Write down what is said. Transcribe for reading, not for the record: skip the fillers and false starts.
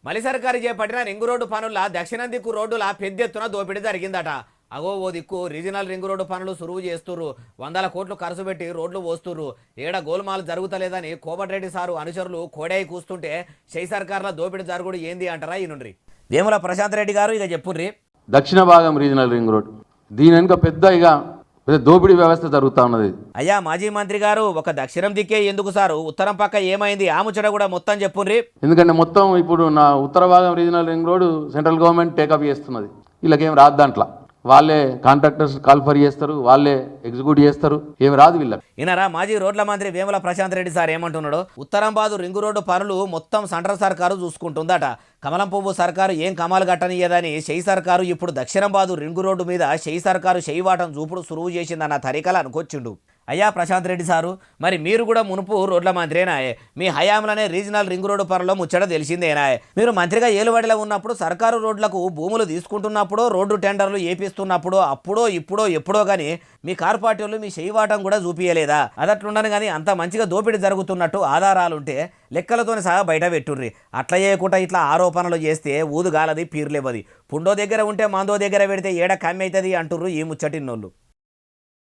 మలి సర్కారు చేపట్టిన రింగు రోడ్డు పనుల దక్షిణ దిక్కు రోడ్డుల పెద్ద ఎత్తున దోపిడీ జరిగిందట. అగో ఓ దిక్కు రీజనల్ రింగు రోడ్డు పనులు సురువు చేస్తుర్రు, 100 కోట్లు ఖర్చు పెట్టి రోడ్లు పోస్తుర్రు, ఏడ గోల్మాల్ జరుగుతలేదని కోమటిరెడ్డి సారు అనుచరులు కోడాయి కూస్తుంటే షై సర్కార్ల దోపిడీ జరుగుడు ఏంది అంటారా ఈ నుండి వేముల ప్రశాంత్ రెడ్డి గారు ఇక చెప్పుర్రి. దక్షిణ భాగం రీజనల్ రింగ్ రోడ్ దీని వెనుక పెద్ద దోపిడీ వ్యవస్థ జరుగుతూ ఉన్నది. అయ్యా మాజీ మంత్రి గారు, ఒక దక్షిణం దిక్కే ఎందుకు సారు, ఉత్తరం పక్క ఏమైంది ఆ ముచ్చట కూడా మొత్తం చెప్పుర్రి. ఎందుకంటే మొత్తం ఇప్పుడు నా ఉత్తర భాగం regional ring road central government take up చేస్తున్నది. వీళ్ళకేం రాదు, దాంట్లో వాళ్ళే కాంట్రాక్టర్స్ కాల్ఫర్ చేస్తారు, వాళ్ళే ఎగ్జిక్యూట్ చేస్తారు, ఏం రాదు వీళ్ళకి. ఈయనరా మాజీ రోడ్ల మంత్రి వేముల ప్రశాంత్ రెడ్డి సార్ ఏమంటున్నాడు, ఉత్తరంబాదు రింగు రోడ్డు పనులు మొత్తం సెంట్రల్ సర్కారు చూసుకుంటుందట. కమలం పువ్వు సర్కారు ఏం కమాలు కట్టనియదని షై సర్కారు ఇప్పుడు దక్షిణంబాదు రింగు రోడ్డు మీద షై సర్కారు షైవాటం చూపుడు సురువు చేసిందన్న తరికలు అనుకొచ్చిండు. అయ్యా ప్రశాంత్ రెడ్డి సారు, మరి మీరు కూడా మునుపు రోడ్ల మంత్రేనాయే, మీ హయాంలోనే రీజనల్ రింగ్ రోడ్డు పనుల్లో ముచ్చట తెలిసిందేనాయే. మీరు మంత్రిగా ఏలుబడిలో ఉన్నప్పుడు సర్కారు రోడ్లకు భూములు తీసుకుంటున్నప్పుడు, రోడ్డు టెండర్లు ఏపిస్తున్నప్పుడు, అప్పుడో ఇప్పుడో ఎప్పుడో కానీ మీ కార్పార్టీలు మీ చేయవాటం కూడా చూపించలేదా? అదట్లుండను కానీ అంత మంచిగా దోపిడీ జరుగుతున్నట్టు ఆధారాలుంటే లెక్కలతోనే సహా బయట పెట్టుర్రి. అట్లా చేయకుండా ఇట్లా ఆరోపణలు చేస్తే ఊదుగాలది పీర్లేవది. పుండో దగ్గర ఉంటే మందో దగ్గర పెడితే ఏడ కమ్మి అవుతుంది అంటుర్రు ఈ ముచ్చటిన్నోళ్ళు.